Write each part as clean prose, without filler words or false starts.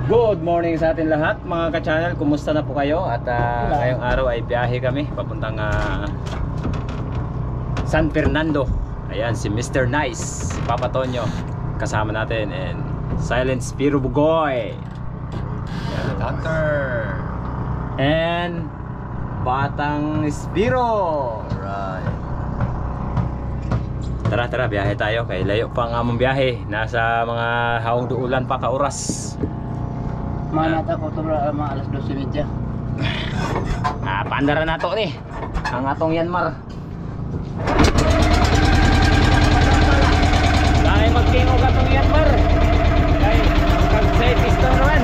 Good morning sa atin lahat mga ka-channel. Kumusta na po kayo? At ngayong araw ay biyahe kami papuntang San Fernando. Ayan si Mr. Nice, Papa Tonyo kasama natin, and Silent Spiro Bugoy, Hunter, and Batang Spiro. alright. Tara, biyahe tayo. Kay layo pa ang among biyahe. Nasa mga haong duulan pa ka oras. Manata ko ito mga alas 12:30. Paandara na to ni ang atong Yanmar. Dahil magtingog atong Yanmar. Kay kag-side pistol naman.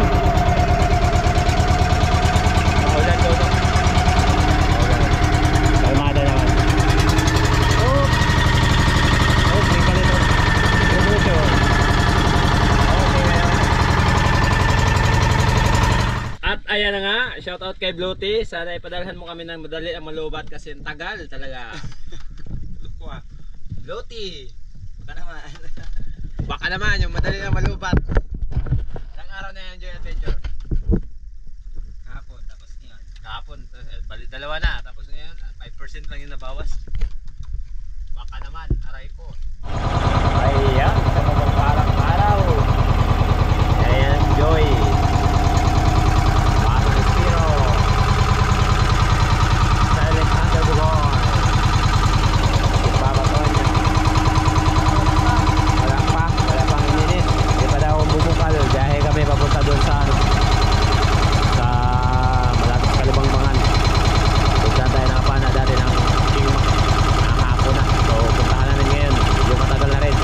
Maulan daw to. Kalmada naman. May kalito. Revolution. At ayan na nga, shout out kay Bluty. Sana ipadalhan mo kami ng madali ang malubat kasi tagal talaga. Loti, baka naman yung madali na malubat. Ilang araw na yung Joy Adventure? Kahapon, tapos ngayon. Kahapon, balik dalawa na. Tapos ngayon, 5% lang yung nabawas. Baka naman, aray ko. Ayan, sa mapagparang araw. Ayan, Joy. Batang Spiro. Silent Hunter Bugoy. Si Papa Tonyo. Wala pang ininit. Hindi pa daw bumukal. Biyahe kami papunta doon sa malapit sa Libangbangan. Puntaan tayo nakapana dati ng Kingmak. Nakahapon na. So puntahan namin ngayon. Medyo matagal na rin.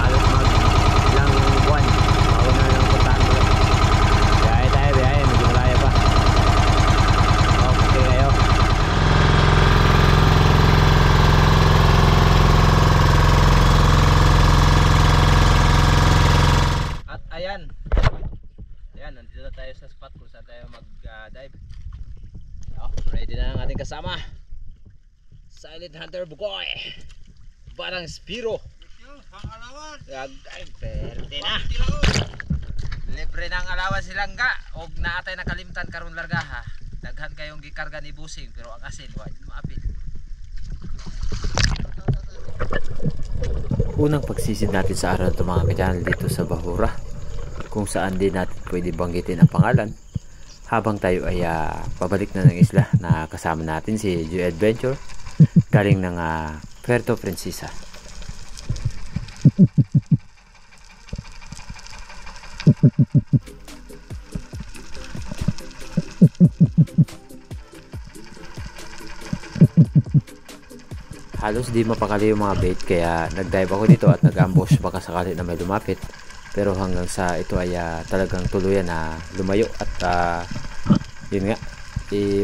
Halos ilang buwan bago na lang puntahan ko. Biyahe tayo, biyahe. Medyo malaya pa. Okay kayo. At ayan, nandito na tayo sa spot kung saan tayo mag-dive. Ready na ang ating kasama, Silent Hunter Bugoy, Batang Spiro. Perte na. Libre ng alawan silang ga. Og naatay nakalimtan karon larga ha. Daghan kayong gikarga ni Busing pero ang asin wa maapil. Unang pagsisid natin sa araw ito mga ka-channel dito sa Bahura, kung saan din natin pwede banggitin ang pangalan habang tayo ay pabalik na ng isla na kasama natin si Joy Adventure galing ng Puerto Princesa. Halos di mapakali yung mga bait kaya nag-dive ako dito at nag-ambush baka sakali na may lumapit, pero hanggang sa ito ay talagang tuluyan na lumayo at yun nga,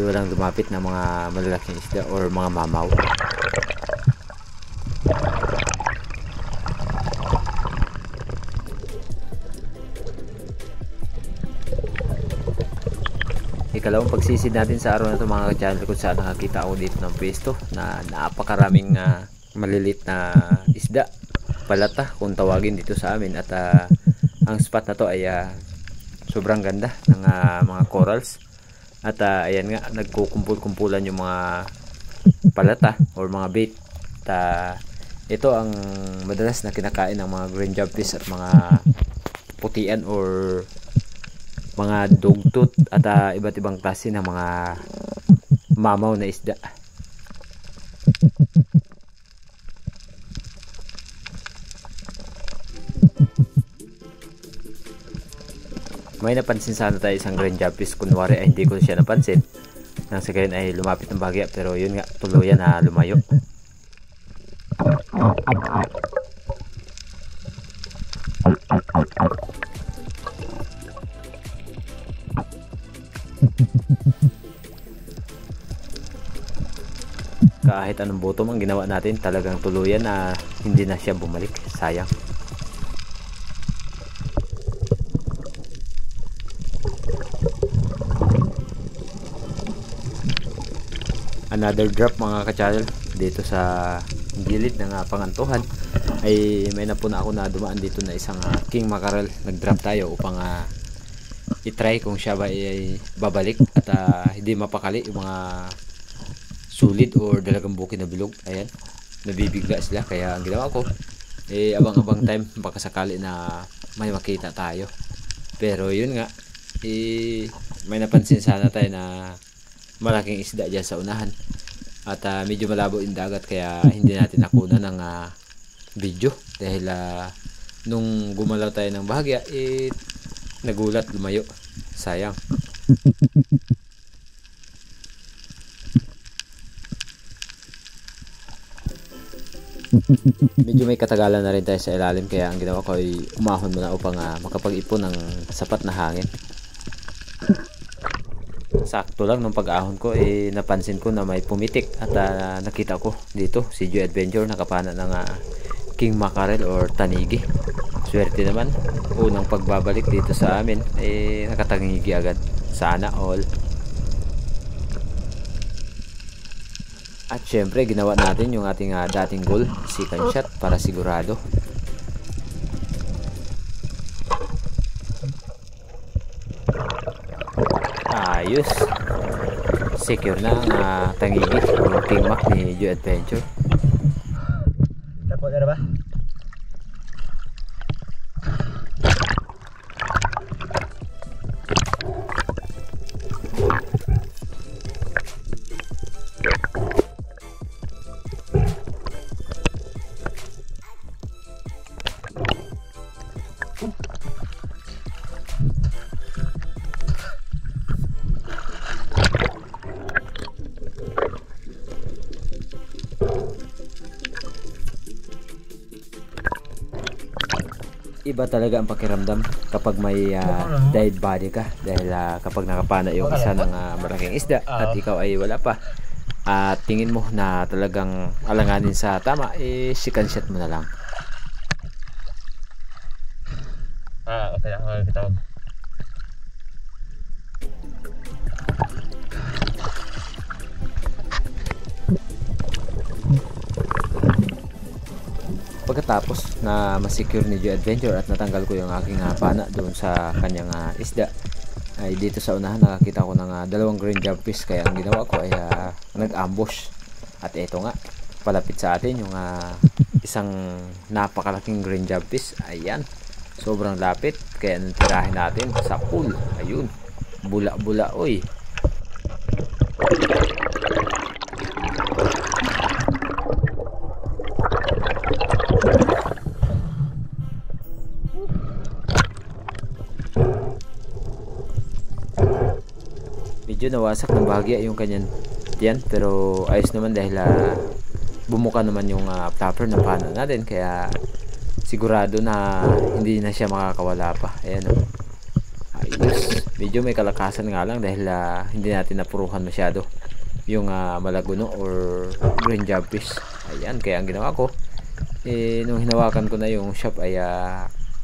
walang lumapit na mga malalaking isda or mga mamaw. Ikalawang pagsisid natin sa araw na ito mga ka-channel, kung saan nakakita ako dito ng pwesto na napakaraming malilit na isda, palata kung tawagin dito sa amin. At ang spot na to ay sobrang ganda ng mga corals. At ayan nga, nagkukumpul-kumpulan yung mga palata or mga bait. At ito ang madalas na kinakain ng mga green jobfish at mga putian or mga dogtooth at iba't ibang klase ng mga mamaw na isda. May napansin sana tayo isang green jobfish, kunwari ay hindi ko siya napansin. Nang sa gayon ay lumapit ng bagya, pero yun nga, tuluyan na lumayo. Kahit anong bottom ang ginawa natin, talagang tuluyan na hindi na siya bumalik. Sayang. Another drop mga ka-channel dito sa gilid ng Pangantuhan. ay may napuna ako na dumaan dito na isang king mackerel. Nag-drop tayo upang i-try kung siya ba ay babalik at hindi mapakali yung mga sulit or dalagang bukid na bilog. Ayan, nabibigla sila, kaya ang ginawa ko abang-abang time, baka sakali na may makita tayo. Pero yun nga, may napansin sana tayo na malaking isda dyan sa unahan at medyo malabo yung dagat, kaya hindi natin nakuna ng video dahil nung gumalaw tayo ng bahagya nagulat, lumayo, sayang. Medyo may katagalan na rin tayo sa ilalim, kaya ang ginawa ko ay umahon muna upang makapag-ipon ng sapat na hangin. Sakto lang nung pag-ahon ko napansin ko na may pumitik at nakita ko dito si Joy Adventure nakapana ng king mackerel or tanigi. Swerte naman, unang pagbabalik dito sa amin nakatangigi agad. Sana all. At syempre ginawa natin yung ating dating goal, second shot, para sigurado. Ayos, secure na ang tangigi o king mac ni Joy Adventure. Dapat ada ba? Iba talaga ang pakiramdam kapag may dead body ka, dahil kapag nakapana yung isa ng malaking isda at ikaw ay wala pa at tingin mo na talagang alanganin sa tama, second shot mo na lang. Okay na, kita. Pagkatapos na masecure ni Joy Adventure at natanggal ko yung aking pana doon sa kanyang isda, ay dito sa unahan nakakita ko ng dalawang green jumpies, kaya ang ginawa ko ay nag-ambush. At ito nga, palapit sa atin yung isang napakalaking green jumpies. Ayan, sobrang lapit, kaya natirahin natin sa pool. Ayun, bula-bula oy. Medyo nawasak ng bahagya yung kanyan yan, pero ayos naman dahil bumuka naman yung flapper ng pana natin, kaya sigurado na hindi na siya makakawala pa. Ayan, ayos. Medyo may kalakasan nga lang dahil hindi natin napuruhan masyado yung malaguno or green jumpies. Ayan, kaya ang ginawa ko nung hinawakan ko na yung shop ay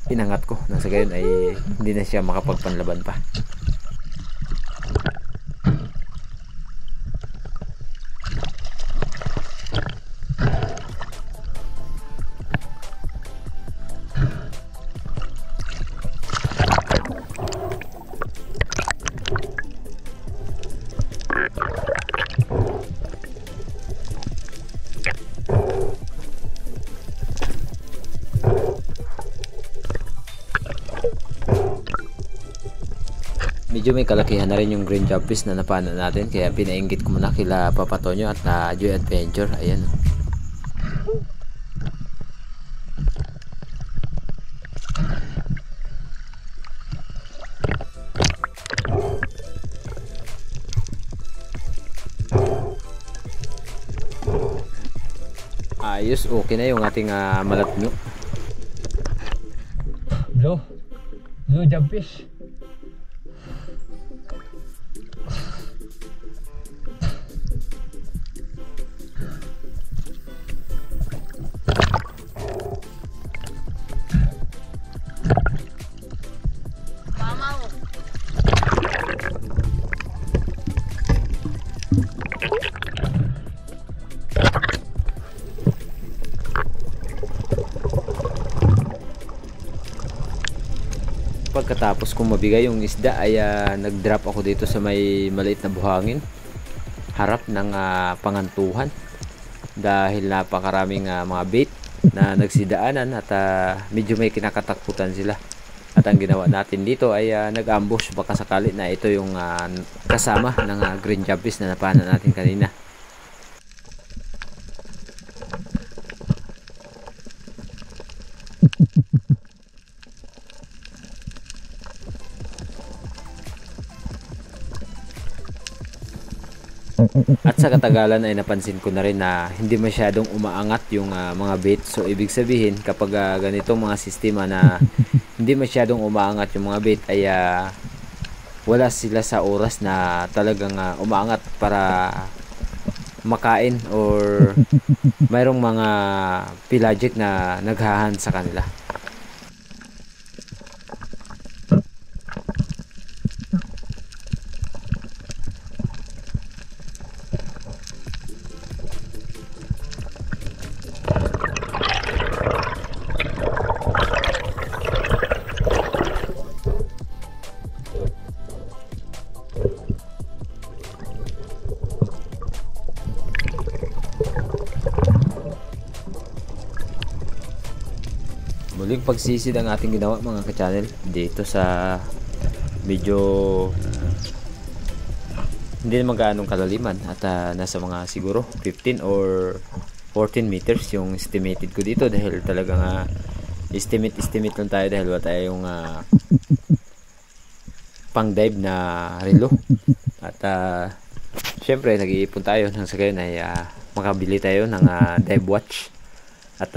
inangat ko nang sa gayon ay hindi na siya makapagpanlaban pa. Medyo may kalakihan na rin yung green jumpies na napana natin, kaya pinainggit ko muna kila Papa Tonyo at Joy Adventure. Ayan, ayos, okay na yung ating malatno. Blue jumpies. Pagkatapos kong mabigay yung isda ay nag-drop ako dito sa may maliit na buhangin harap ng pangantuhan dahil napakaraming mga bait na nagsidaanan at medyo may kinakatakutan sila. At ang ginawa natin dito ay nag-ambush baka sakali na ito yung kasama ng green jumpfish na napanan natin kanina. At sa katagalan ay napansin ko na rin na hindi masyadong umaangat yung mga bait. So ibig sabihin kapag ganitong mga sistema na hindi masyadong umaangat yung mga bait ay wala sila sa oras na talagang umaangat para makain or mayroong mga pelagic na naghahan sa kanila. Muling pagsisid ang ating ginawa mga ka-channel dito sa medyo hindi naman gaanong kalaliman at nasa mga siguro 15 or 14 meters yung estimated ko dito dahil talagang estimate lang tayo dahil wala tayong pang dive na relo at syempre nag-iipon tayo nang sa gayon ay makabili tayo ng dive watch. At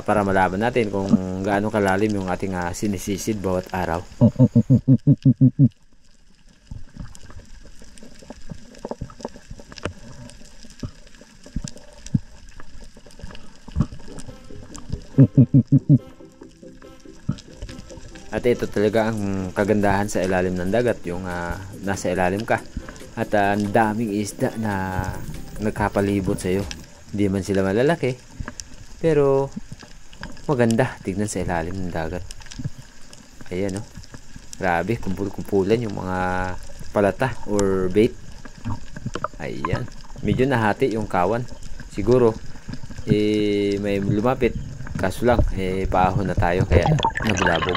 para malaman natin kung gaano kalalim yung ating sinisisid bawat araw. At ito talaga ang kagandahan sa ilalim ng dagat, yung nasa ilalim ka. At ang daming isda na nagkapalibot sa iyo. Hindi man sila malalaki, pero maganda tignan sa ilalim ng dagat. Ayan, oh. Grabe, kumpul-kumpulan yung mga palata or bait. Ayan. Medyo nahati yung kawan. Siguro may lumapit. Kaso lang paahon na tayo kaya nabulabog.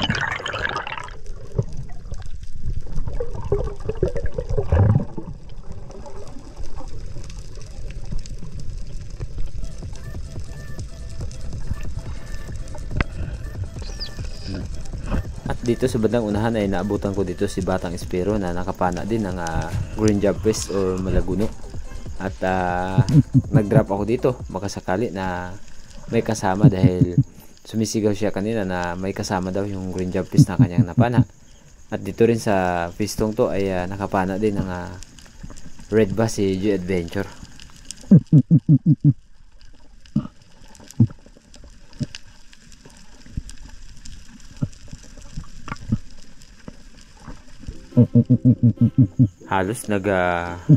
At dito sa bandang unahan ay naabutan ko dito si Batang Espero na nakapana din ng green jumpfish or malaguno. At nag-drop ako dito makasakali na may kasama dahil sumisigaw siya kanina na may kasama daw yung green jumpfish na kanyang napana. At dito rin sa pistong to ay nakapana din ng red bass si Joy Adventure. Halos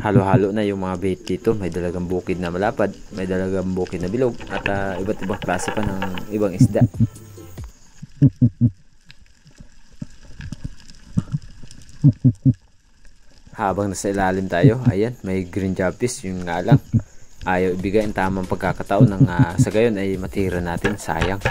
halo-halo na yung mga bait dito. May dalagang bukid na malapad, may dalagang bukid na bilog at iba't ibang klase pa ng ibang isda. Habang nasa ilalim tayo, ayan, may green jumpfish, yung nga lang ayaw ibigay ang tamang pagkakataon ng sa gayon ay matira natin, sayang.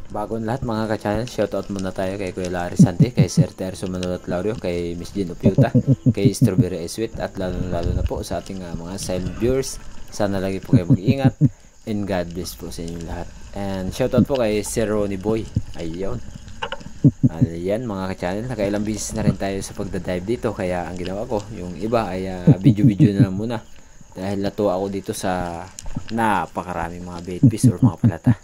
Bago ang lahat mga ka-channel, shoutout muna tayo kay Kuya Larry Sante, kay Sir Terso Manolo Laurio, kay Miss Jean Opiuta, kay Strawberry Sweet, at lalo na po sa ating mga silent viewers. Sana lagi po kayo mag-ingat and God bless po sa inyo lahat. And shoutout po kay Sir Ronnie Boy. Ayun. Ayan mga ka-channel, nakailang bisis na rin tayo sa pagdadive dito, kaya ang ginawa ko, yung iba ay video-video na lang muna dahil natuwa ako dito sa napakaraming mga bait fish or mga palata.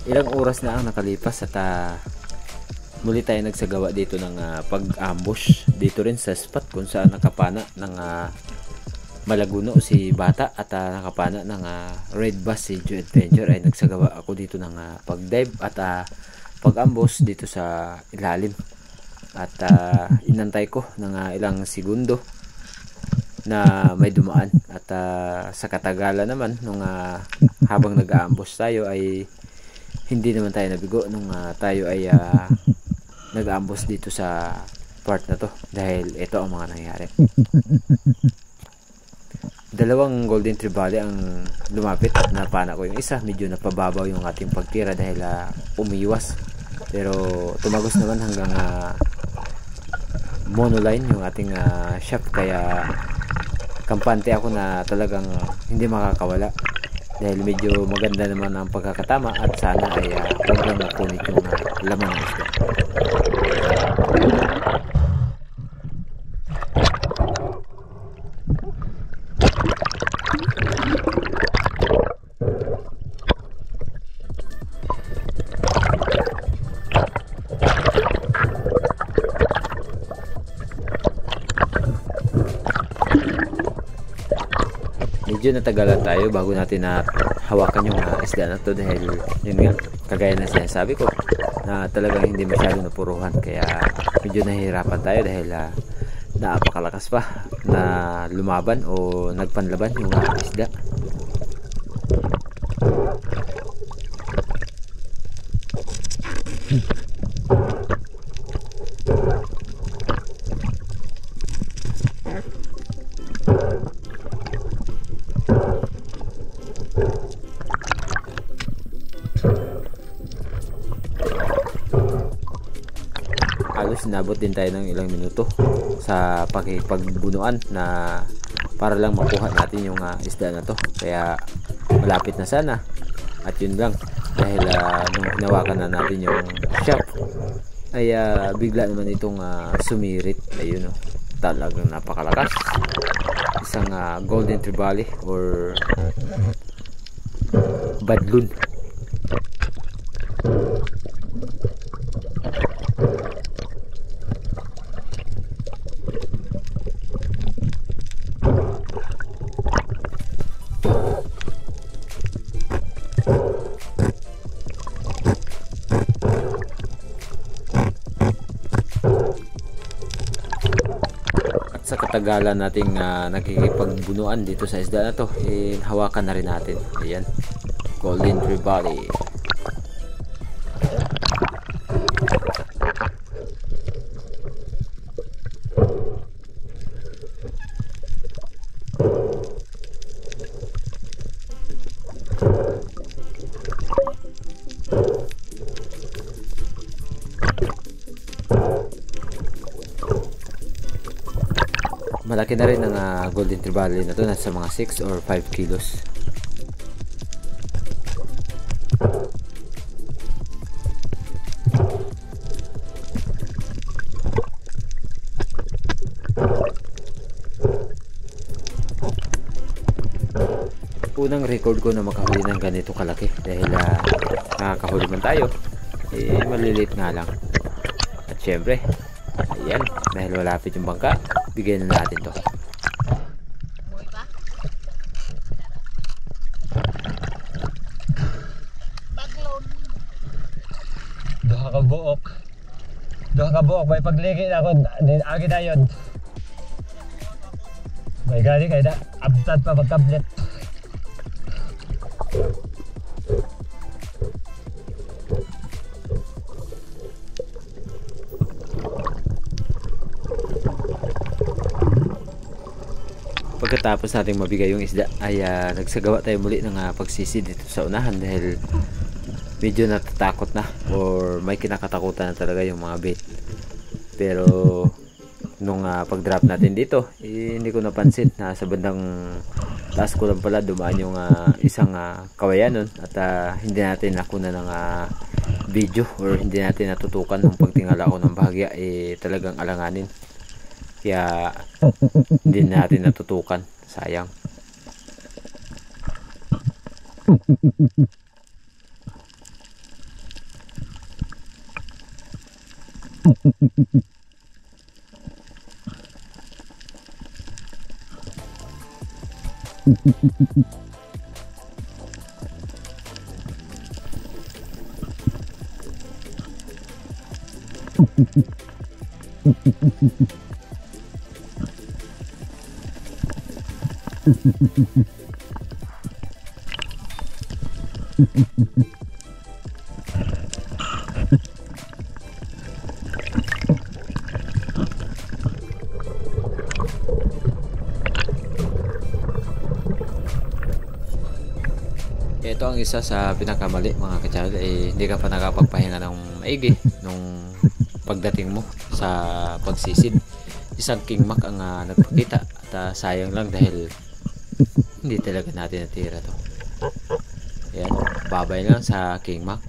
Ilang oras na ang nakalipas at muli tayo nagsagawa dito ng pag-ambush dito rin sa spot kung saan nakapana ng Malaguno si Bata at nakapana ng Red Bass si Joe Adventure. Ay nagsagawa ako dito ng pag-dive at pag-ambush dito sa ilalim at inantay ko ng ilang segundo na may dumaan at sa katagalan naman nung habang nag-ambush tayo ay hindi naman tayo nabigo nung tayo ay nag-ambush dito sa part na to dahil ito ang mga nangyari. Dalawang golden trevally ang lumapit at napana ko yung isa. Medyo napababaw yung ating pagtira dahil umiwas, pero tumagos naman hanggang monoline yung ating shaft, kaya kampante ako na talagang hindi makakawala dahil medyo maganda naman ang pagkakatama at sana ay huwag lang mapunit yung laman ng isda. Medyo natagalan tayo bago natin na hawakan yung isda na to dahil yun nga, kagaya na sinasabi ko na talagang hindi masyado napuruhan, kaya medyo nahihirapan tayo dahil napakalakas pa na lumaban o nagpanlaban yung isda. Halos nabot din tayo ng ilang minuto sa pagbunuan na para lang makuha natin yung isda na to, kaya malapit na sana at yun lang dahil nung hinawakan na natin yung shaft ay bigla naman itong sumirit. Ayun, talagang napakalakas, isang golden trevally or badlun. sa katagalan nating nakikipagbunuan dito sa isda na to, hawakan na rin natin. Ayan, golden trevally. Malaki na rin ang golden trevally na to, nasa mga 6 or 5 kilos. Unang record ko na makahuli ng ganito kalaki, dahil nakakahuli man tayo, maliliit nga lang. At syempre, ayan, dahil malapit yung bangka, bigyan na natin to. Duha ka buok may pagligi na ako din agi na yun. May gani kay da abtad pa pagkablet. Pagkatapos nating mabigay yung isda ay nagsagawa tayo muli ng pagsisid dito sa unahan, dahil medyo natatakot na or may kinakatakutan na talaga yung mga bait. Pero nung pag-drop natin dito, hindi ko napansin na sa bandang taas ko lang pala dumaan yung isang kawayan nun, at hindi natin nakuna ng video or hindi natin natutukan nung pagtingala ko ng bahagya, talagang alanganin. Kaya hindi natin natutukan, sayang. Ito ang isa sa pinakamali mga ka-channel, hindi ka pa nakapagpahinga ng maigi nung pagdating mo sa pagsisid. Isang king mac ang nagpakita, at sayang lang dahil hindi talaga natin natira to. Ayan, babay lang sa king mac.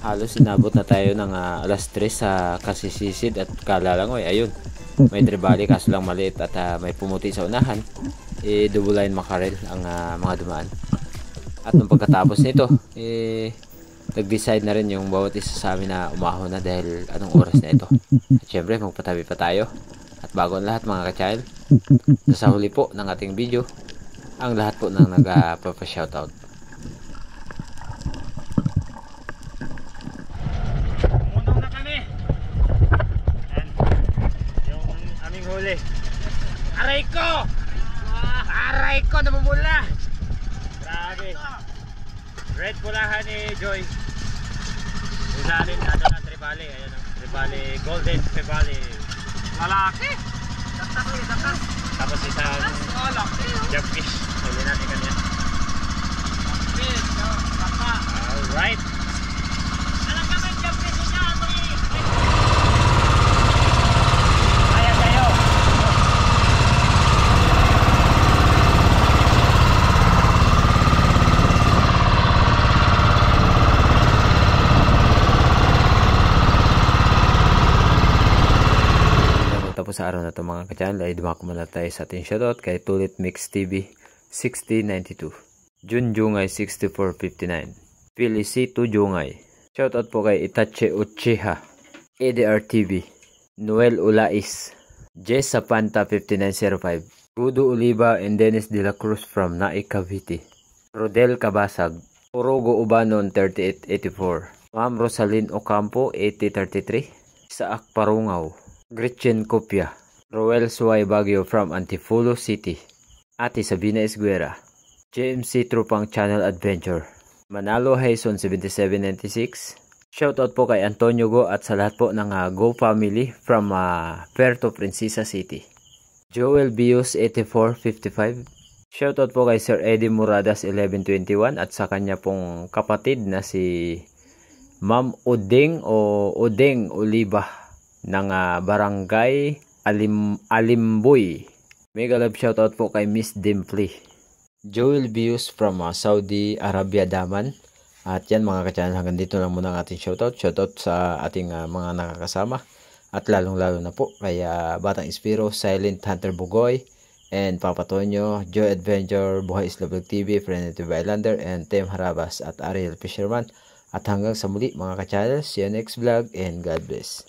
Halos inabot na tayo ng alas 3 sa Kasisisid at Kalalangoy. Ayun, may tribali kaso lang maliit at may pumuti sa unahan. Double line mackerel ang mga dumaan. At nung pagkatapos nito, nag-decide na rin yung bawat isa sa amin na umahon na dahil anong oras na ito. At syempre, magpatabi pa tayo. At bago ang lahat mga ka-child, sa huli po ng ating video, ang lahat po ng nagpapa-shoutout. Unang na kami. Yan. Yung aming huli. Aray ko! Aray ko! Namumula! Grabe. Red pulahan ni Joy. Yung sa atin, na tribali. Ayan o. Tribali, golden tribali. Lalaki! Tapos isang jabfish. Huli natin kanyan. Alright. Kaya kayo. Tapos sa araw na ito mga ka-channel ay dumako muna tayo sa ating shoutout kay Tulit Mix TV 6092, Jun Jungay 6459, Felicito Jungay. Shoutout po kay Itache Uchiha, ADR TV, Noel Ulais, Jess Sapanta 5905, Gudo Oliva and Dennis De La Cruz from Naik Cavite, Rodel Cabasag, Orogo Ubanon 3884, Ma'am Rosalyn Ocampo 8033, Isaac Parungaw, Gretchen Copia, Roel Suay Baguio from Antipolo City, Ate Sabina Esguera, JMC Trupang Channel Adventure, Manalo Hayson 7796. Shoutout po kay Antonio Go at sa lahat po ng Go family from Puerto Princesa City. Joel Bios 8455. Shoutout po kay Sir Eddie Muradas 1121 at sa kanya pong kapatid na si Ma'am Udeng o Udeng Oliva ng Barangay Alimboy. Mega love shoutout po kay Miss Dimply. Joel Bius from Saudi Arabia, Daman. At yan mga ka-channel, hanggang dito lang muna ang ating shoutout. Shoutout sa ating mga nakakasama. At lalong-lalo na po kay Batang Ispiro, Silent Hunter Bugoy, and Papa Tonyo, Joy Adventure, Buhay Islabag TV, Primitive Islander, and Tem Harabas at Ariel Fisherman. At hanggang sa muli mga ka-channel, see you next vlog and God bless.